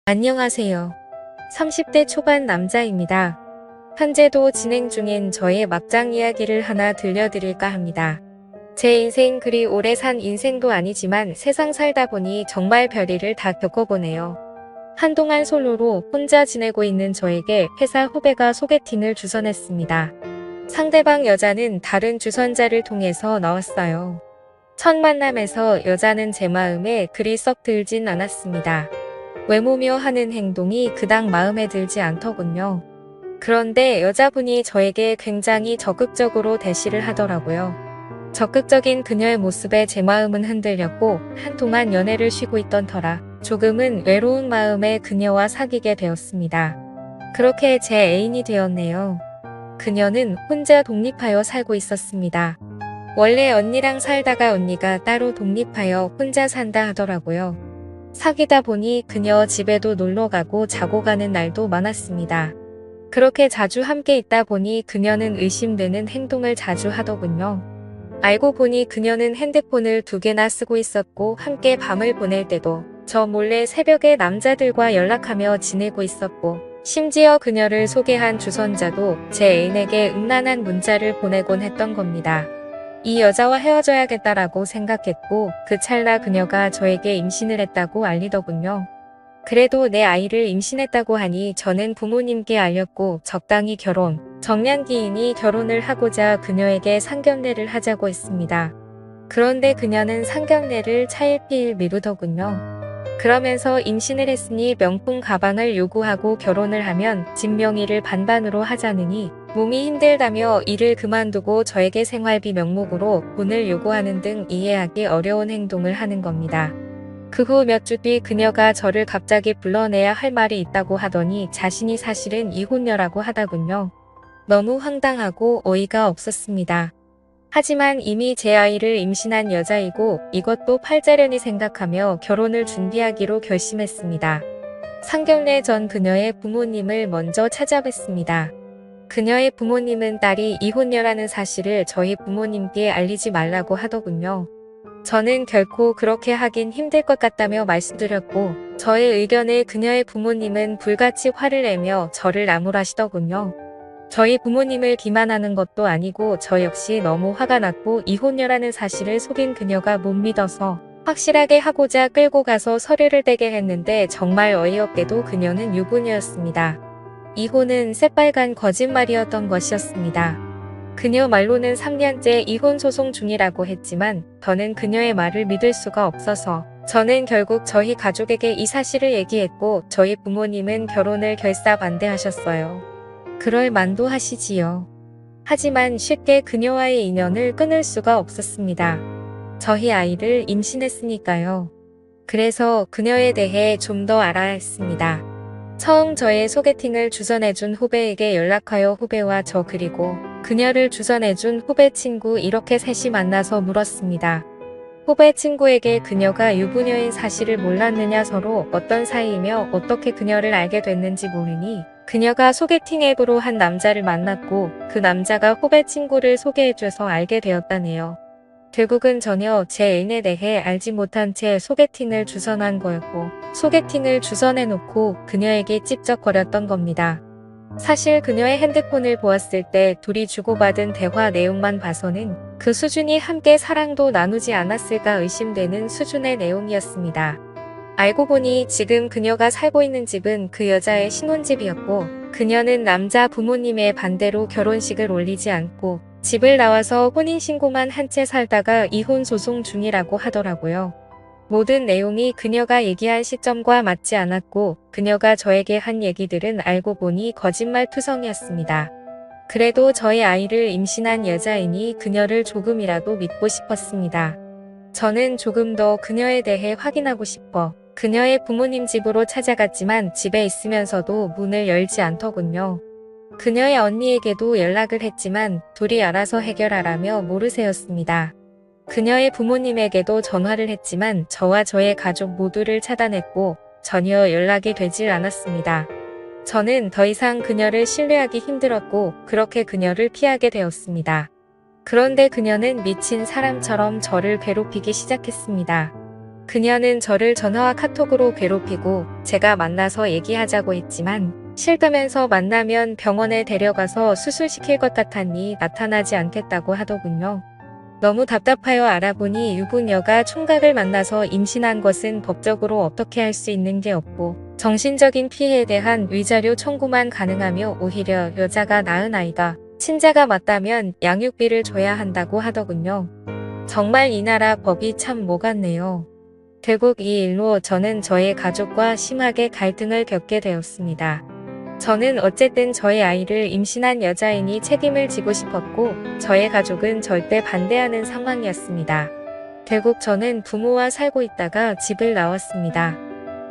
안녕하세요. 30대 초반 남자입니다. 현재도 진행 중인 저의 막장 이야기를 하나 들려드릴까 합니다. 제 인생 그리 오래 산 인생도 아니지만 세상 살다 보니 정말 별일을 다 겪어보네요. 한동안 솔로로 혼자 지내고 있는 저에게 회사 후배가 소개팅을 주선했습니다. 상대방 여자는 다른 주선자를 통해서 나왔어요. 첫 만남에서 여자는 제 마음에 그리 썩 들진 않았습니다. 외모며 하는 행동이 그닥 마음에 들지 않더군요. 그런데 여자분이 저에게 굉장히 적극적으로 대시를 하더라고요. 적극적인 그녀의 모습에 제 마음은 흔들렸고 한동안 연애를 쉬고 있던 터라 조금은 외로운 마음에 그녀와 사귀게 되었습니다. 그렇게 제 애인이 되었네요. 그녀는 혼자 독립하여 살고 있었습니다. 원래 언니랑 살다가 언니가 따로 독립하여 혼자 산다 하더라고요. 사귀다 보니 그녀 집에도 놀러가고 자고 가는 날도 많았습니다. 그렇게 자주 함께 있다 보니 그녀는 의심되는 행동을 자주 하더군요. 알고 보니 그녀는 핸드폰을 2개나 쓰고 있었고 함께 밤을 보낼 때도 저 몰래 새벽에 남자들과 연락하며 지내고 있었고 심지어 그녀를 소개한 주선자도 제 애인에게 음란한 문자를 보내곤 했던 겁니다. 이 여자와 헤어져야겠다라고 생각했고 그 찰나 그녀가 저에게 임신을 했다고 알리더군요. 그래도 내 아이를 임신했다고 하니 저는 부모님께 알렸고 적당히 정년기이니 결혼을 하고자 그녀에게 상견례를 하자고 했습니다. 그런데 그녀는 상견례를 차일피일 미루더군요. 그러면서 임신을 했으니 명품 가방을 요구하고 결혼을 하면 집 명의를 반반으로 하자느니 몸이 힘들다며 일을 그만두고 저에게 생활비 명목으로 돈을 요구하는 등 이해하기 어려운 행동을 하는 겁니다. 그 후 몇 주 뒤 그녀가 저를 갑자기 불러내야 할 말이 있다고 하더니 자신이 사실은 이혼녀라고 하더군요. 너무 황당하고 어이가 없었습니다. 하지만 이미 제 아이를 임신한 여자이고 이것도 팔자련이 생각하며 결혼을 준비하기로 결심했습니다. 상견례 전 그녀의 부모님을 먼저 찾아뵀습니다. 그녀의 부모님은 딸이 이혼녀라는 사실을 저희 부모님께 알리지 말라고 하더군요. 저는 결코 그렇게 하긴 힘들 것 같다며 말씀드렸고 저의 의견에 그녀의 부모님은 불같이 화를 내며 저를 나무라시더군요. 저희 부모님을 기만하는 것도 아니고 저 역시 너무 화가 났고 이혼녀라는 사실을 속인 그녀가 못 믿어서 확실하게 하고자 끌고 가서 서류를 떼게 했는데 정말 어이없게도 그녀는 유부녀였습니다. 이혼은 새빨간 거짓말이었던 것이었습니다. 그녀 말로는 3년째 이혼 소송 중이라고 했지만 저는 그녀의 말을 믿을 수가 없어서 저는 결국 저희 가족에게 이 사실을 얘기했고 저희 부모님은 결혼을 결사반대하셨어요. 그럴 만도 하시지요. 하지만 쉽게 그녀와의 인연을 끊을 수가 없었습니다. 저희 아이를 임신했으니까요. 그래서 그녀에 대해 좀 더 알아야 했습니다. 처음 저의 소개팅을 주선해준 후배에게 연락하여 후배와 저 그리고 그녀를 주선해준 후배 친구 이렇게 셋이 만나서 물었습니다. 후배 친구에게 그녀가 유부녀인 사실을 몰랐느냐 서로 어떤 사이이며 어떻게 그녀를 알게 됐는지 모르니 그녀가 소개팅 앱으로 한 남자를 만났고 그 남자가 후배 친구를 소개해줘서 알게 되었다네요. 결국은 전혀 제 애인에 대해 알지 못한 채 소개팅을 주선한 거였고 소개팅을 주선해놓고 그녀에게 찝쩍거렸던 겁니다. 사실 그녀의 핸드폰을 보았을 때 둘이 주고받은 대화 내용만 봐서는 그 수준이 함께 사랑도 나누지 않았을까 의심되는 수준의 내용이었습니다. 알고 보니 지금 그녀가 살고 있는 집은 그 여자의 신혼집이었고 그녀는 남자 부모님의 반대로 결혼식을 올리지 않고 집을 나와서 혼인신고만 한 채 살다가 이혼 소송 중이라고 하더라고요. 모든 내용이 그녀가 얘기한 시점과 맞지 않았고 그녀가 저에게 한 얘기들은 알고 보니 거짓말투성이었습니다. 그래도 저희 아이를 임신한 여자이니 그녀를 조금이라도 믿고 싶었습니다. 저는 조금 더 그녀에 대해 확인하고 싶어 그녀의 부모님 집으로 찾아갔지만 집에 있으면서도 문을 열지 않더군요. 그녀의 언니에게도 연락을 했지만 둘이 알아서 해결하라며 모르쇠였습니다. 그녀의 부모님에게도 전화를 했지만 저와 저의 가족 모두를 차단했고 전혀 연락이 되질 않았습니다. 저는 더 이상 그녀를 신뢰하기 힘들었고 그렇게 그녀를 피하게 되었습니다. 그런데 그녀는 미친 사람처럼 저를 괴롭히기 시작했습니다. 그녀는 저를 전화와 카톡으로 괴롭히고 제가 만나서 얘기하자고 했지만 싫다면서 만나면 병원에 데려가서 수술시킬 것 같았니 나타나지 않겠다고 하더군요. 너무 답답하여 알아보니 유부녀가 총각을 만나서 임신한 것은 법적으로 어떻게 할 수 있는 게 없고 정신적인 피해에 대한 위자료 청구만 가능하며 오히려 여자가 낳은 아이가 친자가 맞다면 양육비를 줘야 한다고 하더군요. 정말 이 나라 법이 참 모같네요. 결국 이 일로 저는 저의 가족과 심하게 갈등을 겪게 되었습니다. 저는 어쨌든 저의 아이를 임신한 여자이니 책임을 지고 싶었고 저의 가족은 절대 반대하는 상황이었습니다. 결국 저는 부모와 살고 있다가 집을 나왔습니다.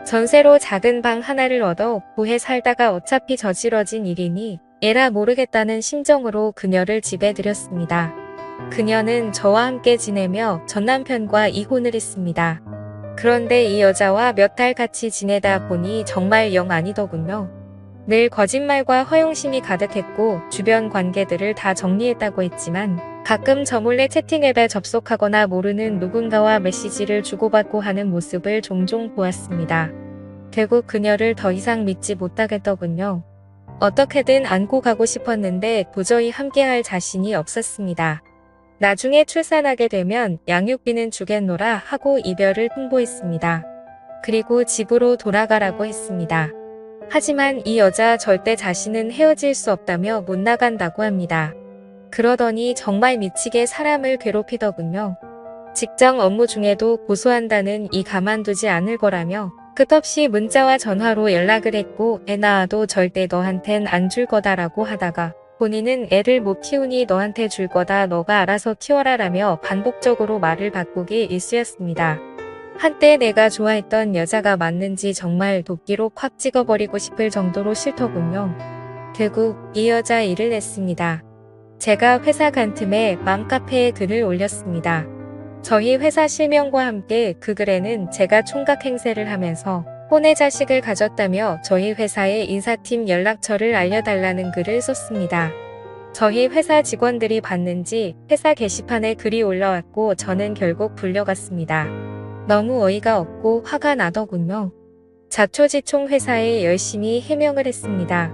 전세로 작은 방 하나를 얻어 구해 살다가 어차피 저질러진 일이니 에라 모르겠다는 심정으로 그녀를 집에 들였습니다. 그녀는 저와 함께 지내며 전남편과 이혼을 했습니다. 그런데 이 여자와 몇 달 같이 지내다 보니 정말 영 아니더군요. 늘 거짓말과 허용심이 가득했고 주변 관계들을 다 정리했다고 했지만 가끔 저 몰래 채팅앱에 접속하거나 모르는 누군가와 메시지를 주고받고 하는 모습을 종종 보았습니다. 결국 그녀를 더 이상 믿지 못하겠더군요. 어떻게든 안고 가고 싶었는데 도저히 함께할 자신이 없었습니다. 나중에 출산하게 되면 양육비는 주겠노라 하고 이별을 통보했습니다. 그리고 집으로 돌아가라고 했습니다. 하지만 이 여자 절대 자신은 헤어질 수 없다며 못 나간다고 합니다. 그러더니 정말 미치게 사람을 괴롭히더군요. 직장 업무 중에도 고소한다는 이 가만두지 않을 거라며 끝없이 문자와 전화로 연락을 했고 애 낳아도 절대 너한텐 안 줄 거다라고 하다가 본인은 애를 못 키우니 너한테 줄 거다 너가 알아서 키워라 라며 반복적으로 말을 바꾸기 일쑤였습니다. 한때 내가 좋아했던 여자가 맞는지 정말 도끼로 콱 찍어버리고 싶을 정도로 싫더군요. 결국 이 여자 일을 냈습니다. 제가 회사 간 틈에 맘카페에 글을 올렸습니다. 저희 회사 실명과 함께 그 글에는 제가 총각 행세를 하면서 혼의 자식을 가졌다며 저희 회사의 인사팀 연락처를 알려달라는 글을 썼습니다. 저희 회사 직원들이 봤는지 회사 게시판에 글이 올라왔고 저는 결국 불려갔습니다. 너무 어이가 없고 화가 나더군요. 자초지총 회사에 열심히 해명을 했습니다.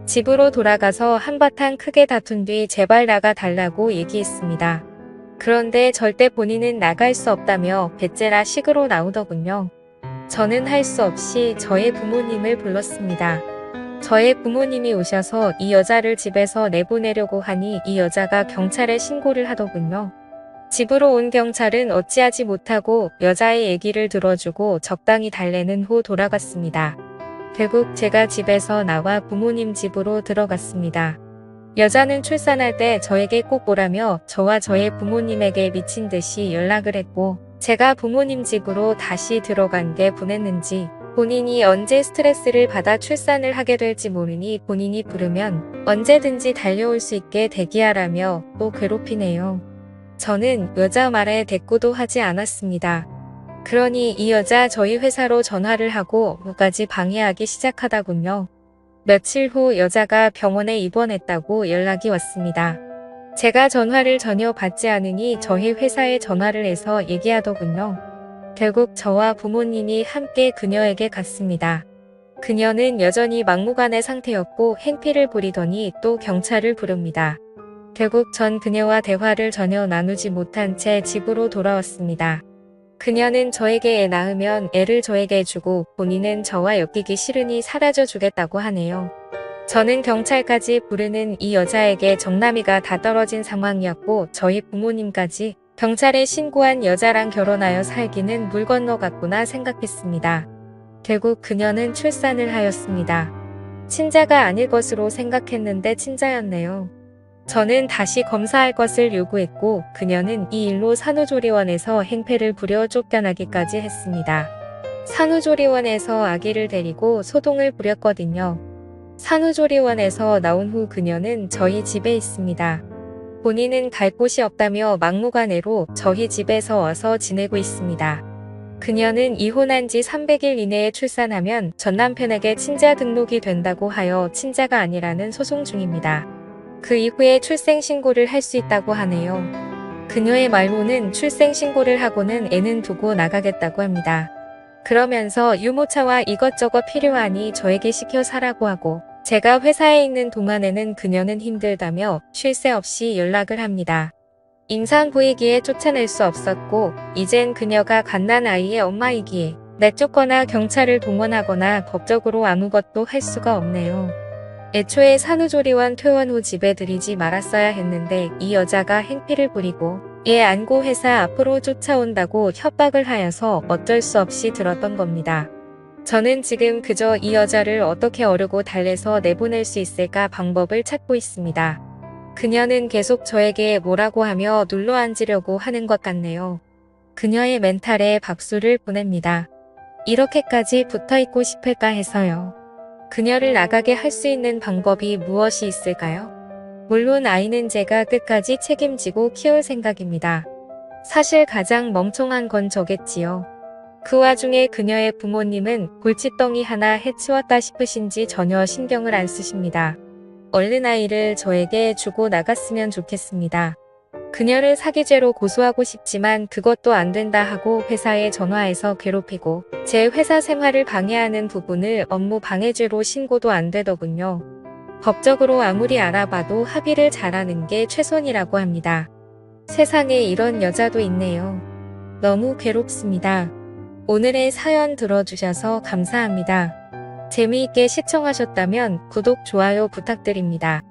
집으로 돌아가서 한바탕 크게 다툰 뒤 제발 나가 달라고 얘기했습니다. 그런데 절대 본인은 나갈 수 없다며 배째라 식으로 나오더군요. 저는 할 수 없이 저의 부모님을 불렀습니다. 저의 부모님이 오셔서 이 여자를 집에서 내보내려고 하니 이 여자가 경찰에 신고를 하더군요. 집으로 온 경찰은 어찌하지 못하고 여자의 얘기를 들어주고 적당히 달래는 후 돌아갔습니다. 결국 제가 집에서 나와 부모님 집으로 들어갔습니다. 여자는 출산할 때 저에게 꼭 오라며 저와 저의 부모님에게 미친 듯이 연락을 했고 제가 부모님 집으로 다시 들어간 게 분했는지 본인이 언제 스트레스를 받아 출산을 하게 될지 모르니 본인이 부르면 언제든지 달려올 수 있게 대기하라며 또 괴롭히네요. 저는 여자 말에 대꾸도 하지 않았습니다. 그러니 이 여자 저희 회사로 전화를 하고 뭐까지 방해하기 시작하다군요. 며칠 후 여자가 병원에 입원했다고 연락이 왔습니다. 제가 전화를 전혀 받지 않으니 저희 회사에 전화를 해서 얘기하더군요. 결국 저와 부모님이 함께 그녀에게 갔습니다. 그녀는 여전히 막무가내 상태였고 행피를 부리더니 또 경찰을 부릅니다. 결국 전 그녀와 대화를 전혀 나누지 못한 채 집으로 돌아왔습니다. 그녀는 저에게 애 낳으면 애를 저에게 주고 본인은 저와 엮이기 싫으니 사라져 주겠다고 하네요. 저는 경찰까지 부르는 이 여자에게 정남이가 다 떨어진 상황이었고 저희 부모님까지 경찰에 신고한 여자랑 결혼하여 살기는 물 건너갔구나 생각했습니다. 결국 그녀는 출산을 하였습니다. 친자가 아닐 것으로 생각했는데 친자였네요. 저는 다시 검사할 것을 요구했고 그녀는 이 일로 산후조리원에서 행패를 부려 쫓겨나기까지 했습니다. 산후조리원에서 아기를 데리고 소동을 부렸거든요. 산후조리원에서 나온 후 그녀는 저희 집에 있습니다. 본인은 갈 곳이 없다며 막무가내로 저희 집에서 와서 지내고 있습니다. 그녀는 이혼한 지 300일 이내에 출산하면 전 남편에게 친자 등록이 된다고 하여 친자가 아니라는 소송 중입니다. 그 이후에 출생신고를 할 수 있다고 하네요. 그녀의 말로는 출생신고를 하고는 애는 두고 나가겠다고 합니다. 그러면서 유모차와 이것저것 필요하니 저에게 시켜 사라고 하고 제가 회사에 있는 동안에는 그녀는 힘들다며 쉴 새 없이 연락을 합니다. 임상 보이기에 쫓아낼 수 없었고 이젠 그녀가 갓난아이의 엄마이기에 내쫓거나 경찰을 동원하거나 법적으로 아무것도 할 수가 없네요. 애초에 산후조리원 퇴원 후 집에 들이지 말았어야 했는데 이 여자가 행패를 부리고 얘 안고 회사 앞으로 쫓아온다고 협박을 하여서 어쩔 수 없이 들었던 겁니다. 저는 지금 그저 이 여자를 어떻게 어르고 달래서 내보낼 수 있을까 방법을 찾고 있습니다. 그녀는 계속 저에게 뭐라고 하며 눌러앉으려고 하는 것 같네요. 그녀의 멘탈에 박수를 보냅니다. 이렇게까지 붙어있고 싶을까 해서요. 그녀를 나가게 할 수 있는 방법이 무엇이 있을까요? 물론 아이는 제가 끝까지 책임지고 키울 생각입니다. 사실 가장 멍청한 건 저겠지요. 그 와중에 그녀의 부모님은 골칫덩이 하나 해치웠다 싶으신지 전혀 신경을 안 쓰십니다. 얼른 아이를 저에게 주고 나갔으면 좋겠습니다. 그녀를 사기죄로 고소하고 싶지만 그것도 안 된다 하고 회사에 전화해서 괴롭히고 제 회사 생활을 방해하는 부분을 업무 방해죄로 신고도 안 되더군요. 법적으로 아무리 알아봐도 합의를 잘하는 게 최선이라고 합니다. 세상에 이런 여자도 있네요. 너무 괴롭습니다. 오늘의 사연 들어주셔서 감사합니다. 재미있게 시청하셨다면 구독, 좋아요 부탁드립니다.